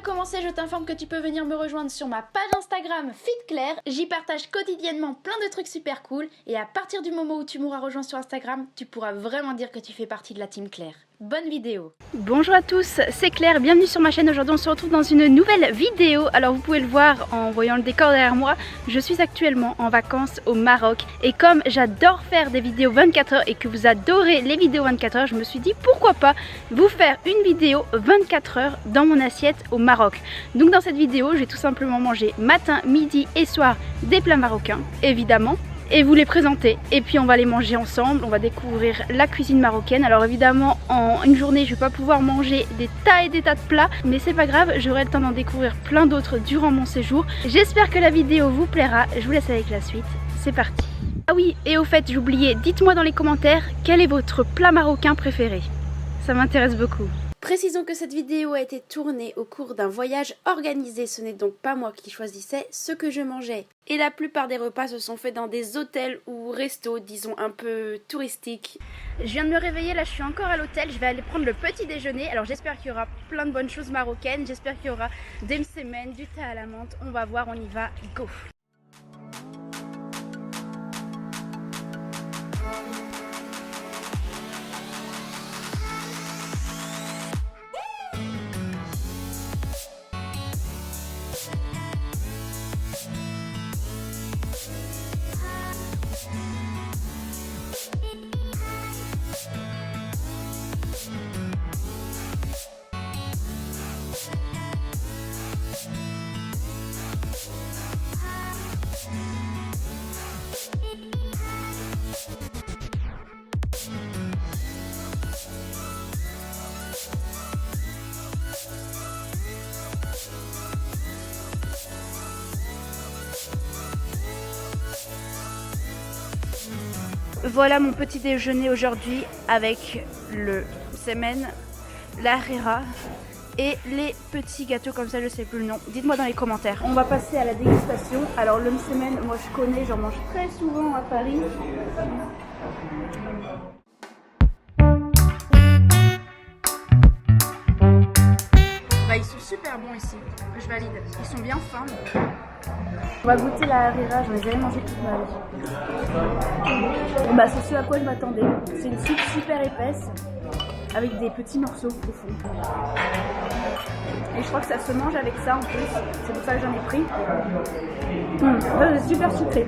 commencer, je t'informe que tu peux venir me rejoindre sur ma page Instagram FitClaire. J'y partage quotidiennement plein de trucs super cool. Et à partir du moment où tu m'auras rejoint sur Instagram, tu pourras vraiment dire que tu fais partie de la team Claire. Bonne vidéo. Bonjour à tous, c'est Claire, bienvenue sur ma chaîne. Aujourd'hui on se retrouve dans une nouvelle vidéo. Alors vous pouvez le voir en voyant le décor derrière moi, je suis actuellement en vacances au Maroc. Et comme j'adore faire des vidéos 24 heures et que vous adorez les vidéos 24 heures, je me suis dit pourquoi pas vous faire une vidéo 24 heures dans mon assiette au Maroc. Donc dans cette vidéo je vais tout simplement manger matin, midi et soir des plats marocains évidemment, et vous les présenter, et puis on va les manger ensemble, on va découvrir la cuisine marocaine. Alors évidemment en une journée je vais pas pouvoir manger des tas et des tas de plats, mais c'est pas grave, j'aurai le temps d'en découvrir plein d'autres durant mon séjour. J'espère que la vidéo vous plaira, je vous laisse avec la suite, c'est parti. Ah oui, et au fait j'ai oublié, dites-moi dans les commentaires quel est votre plat marocain préféré, ça m'intéresse beaucoup. Précisons que cette vidéo a été tournée au cours d'un voyage organisé, ce n'est donc pas moi qui choisissais ce que je mangeais. Et la plupart des repas se sont faits dans des hôtels ou restos, disons un peu touristiques. Je viens de me réveiller, là je suis encore à l'hôtel, je vais aller prendre le petit déjeuner. Alors j'espère qu'il y aura plein de bonnes choses marocaines, j'espère qu'il y aura des msemen, du thé à la menthe, on va voir, on y va, go! Voilà mon petit déjeuner aujourd'hui avec le semen, la harira et les petits gâteaux comme ça, je sais plus le nom. Dites-moi dans les commentaires. On va passer à la dégustation. Alors le semen, moi je connais, j'en mange très souvent à Paris. Bah, ils sont super bons ici, je valide. Ils sont bien fins. On va goûter la harira, j'en ai jamais mangé toute ma vie. Bah, c'est ce à quoi je m'attendais. C'est une soupe super épaisse avec des petits morceaux au fond. Et je crois que ça se mange avec ça en plus. C'est pour ça que j'en ai pris. C'est super sucré.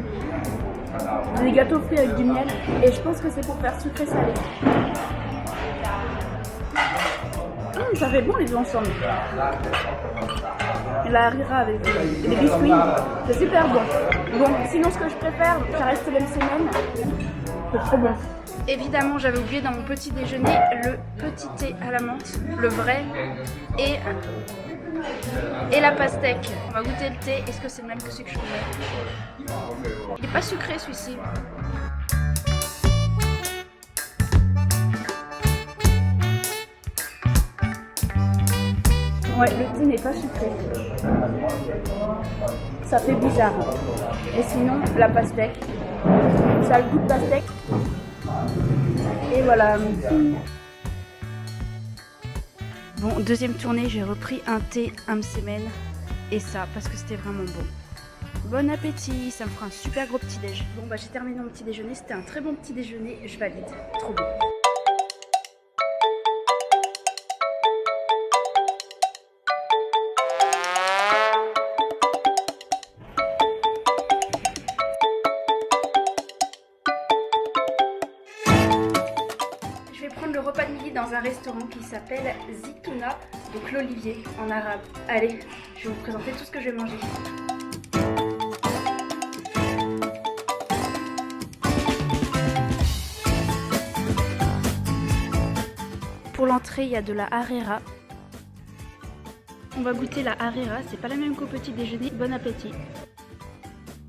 Des gâteaux frits avec du miel. Et je pense que c'est pour faire sucré salé. Ça fait bon les deux ensemble. La harira avec des biscuits, c'est super bon. Bon, sinon ce que je préfère, ça reste le msemen. C'est trop bon. Évidemment, j'avais oublié dans mon petit déjeuner le petit thé à la menthe, le vrai, et la pastèque. On va goûter le thé. Est-ce que c'est le même que celui que je connais? Il n'est pas sucré celui-ci. Ouais, le thé n'est pas sucré. Ça fait bizarre. Et sinon, la pastèque. Ça a le goût de pastèque. Et voilà. Bon, deuxième tournée, j'ai repris un thé, un msemen. Et ça, parce que c'était vraiment bon. Bon appétit, ça me fera un super gros petit déj. Bon, bah j'ai terminé mon petit déjeuner. C'était un très bon petit déjeuner. Je valide. Trop bon. Je vais prendre le repas de midi dans un restaurant qui s'appelle Zitouna, donc l'olivier en arabe. Allez, je vais vous présenter tout ce que je vais manger. Pour l'entrée, il y a de la harira. On va goûter la harira, c'est pas la même qu'au petit déjeuner. Bon appétit.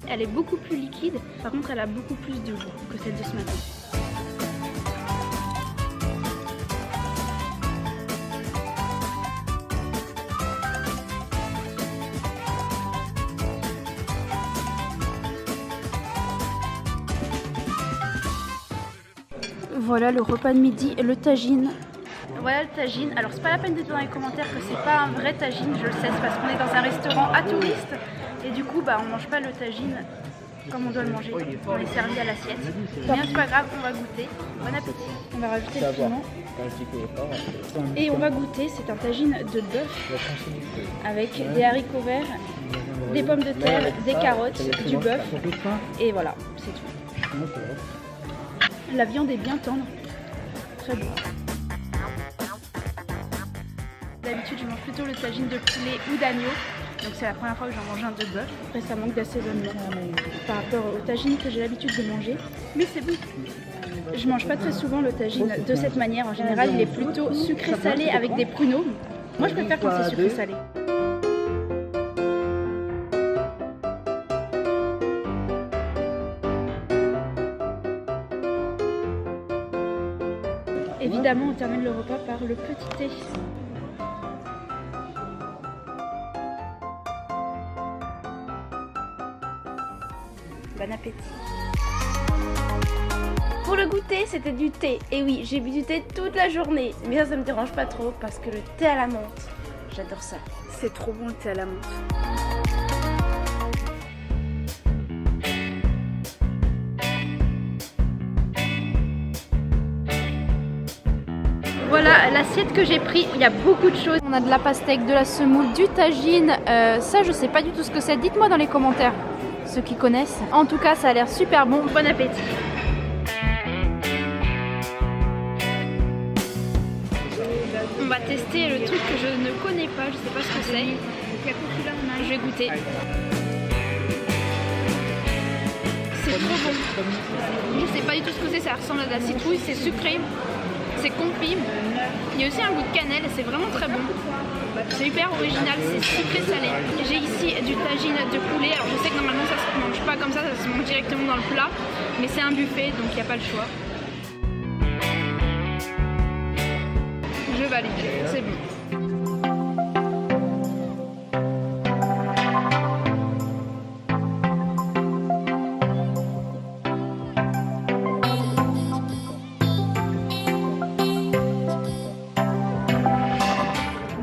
Elle est beaucoup plus liquide, par contre elle a beaucoup plus de goût que celle de ce matin. Voilà le repas de midi, le tagine Voilà le tagine. Alors c'est pas la peine de dire dans les commentaires que c'est pas un vrai tagine, je le sais, c'est parce qu'on est dans un restaurant à touristes et du coup on mange pas le tagine comme on doit le manger, on est servi à l'assiette. Mais c'est pas grave, on va goûter. Bon appétit. On va rajouter le piment. Et on va goûter, c'est un tagine de bœuf avec des haricots verts, des pommes de terre, des carottes, du bœuf et voilà, c'est tout. La viande est bien tendre, très bon. D'habitude je mange plutôt le tagine de poulet ou d'agneau, donc c'est la première fois que j'en mange un de bœuf. Après ça manque d'assaisonnement par rapport au tagine que j'ai l'habitude de manger, mais c'est bon. Je mange pas très souvent le tagine de cette manière, en général il est plutôt sucré-salé avec des pruneaux. Moi je préfère quand c'est sucré-salé. Évidemment on termine le repas par le petit thé. Bon appétit. Pour le goûter, c'était du thé. Et oui, j'ai bu du thé toute la journée. Mais ça me dérange pas trop parce que le thé à la menthe, j'adore ça. C'est trop bon le thé à la menthe. Voilà l'assiette que j'ai pris, il y a beaucoup de choses. On a de la pastèque, de la semoule, du tagine. Ça, je sais pas du tout ce que c'est. Dites-moi dans les commentaires, ceux qui connaissent. En tout cas, ça a l'air super bon. Bon appétit. On va tester le truc que je ne connais pas, je sais pas ce que c'est. Je vais goûter. C'est trop bon. Je sais pas du tout ce que c'est, ça ressemble à de la citrouille, c'est sucré. C'est confit, il y a aussi un goût de cannelle, c'est vraiment très bon. C'est hyper original, c'est sucré salé. J'ai ici du tagine de poulet, alors je sais que normalement ça se mange pas comme ça se mange directement dans le plat, mais c'est un buffet donc il n'y a pas le choix. Je valide, c'est bon.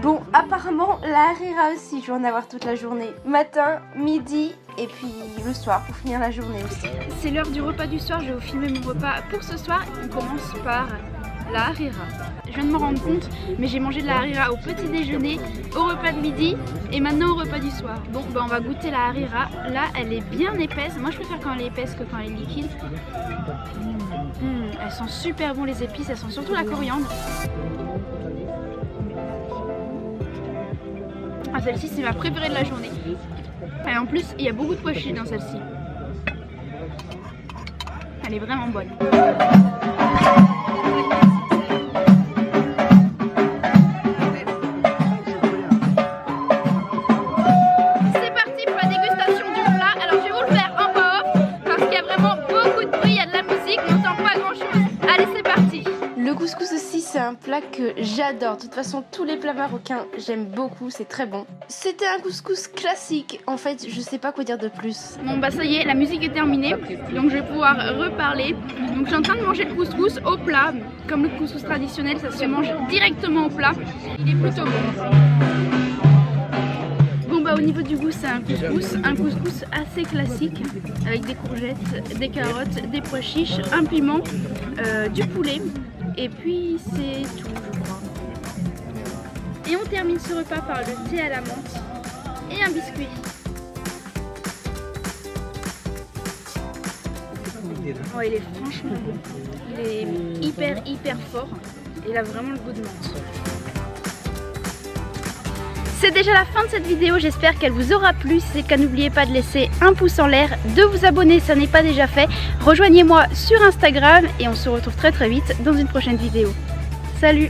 Bon, apparemment, la harira aussi, je vais en avoir toute la journée. Matin, midi et puis le soir pour finir la journée aussi. C'est l'heure du repas du soir, je vais vous filmer mon repas pour ce soir. On commence par la harira. Je viens de me rendre compte, mais j'ai mangé de la harira au petit déjeuner, au repas de midi et maintenant au repas du soir. Bon, on va goûter la harira. Là, elle est bien épaisse. Moi, je préfère quand elle est épaisse que quand elle est liquide. Elles sont super bon les épices, elles sont surtout la coriandre. Ah, celle-ci c'est ma préférée de la journée. Et en plus il y a beaucoup de pois chiches dans celle-ci. Elle est vraiment bonne. C'est parti pour la dégustation du plat. Alors je vais vous le faire en voix off parce qu'il y a vraiment beaucoup de bruit, il y a de la musique, on n'entend pas grand chose. Allez, c'est parti. Le couscous aussi c'est un plat que j'adore. De toute façon tous les plats marocains j'aime beaucoup, c'est très bon. C'était un couscous classique. En fait je sais pas quoi dire de plus. Bon bah ça y est, la musique est terminée. Donc je vais pouvoir reparler. Donc je suis en train de manger le couscous au plat. Comme le couscous traditionnel, ça se mange directement au plat. Il est plutôt bon. Bon bah au niveau du goût c'est un couscous assez classique. Avec des courgettes, des carottes, des pois chiches, un piment, du poulet. Et puis c'est tout, je crois. Et on termine ce repas par le thé à la menthe et un biscuit. Oh, il est franchement bon. Il est hyper fort. Et il a vraiment le goût de menthe. C'est déjà la fin de cette vidéo, j'espère qu'elle vous aura plu. Si c'est le cas, n'oubliez pas de laisser un pouce en l'air, de vous abonner si ça n'est pas déjà fait. Rejoignez-moi sur Instagram et on se retrouve très vite dans une prochaine vidéo. Salut!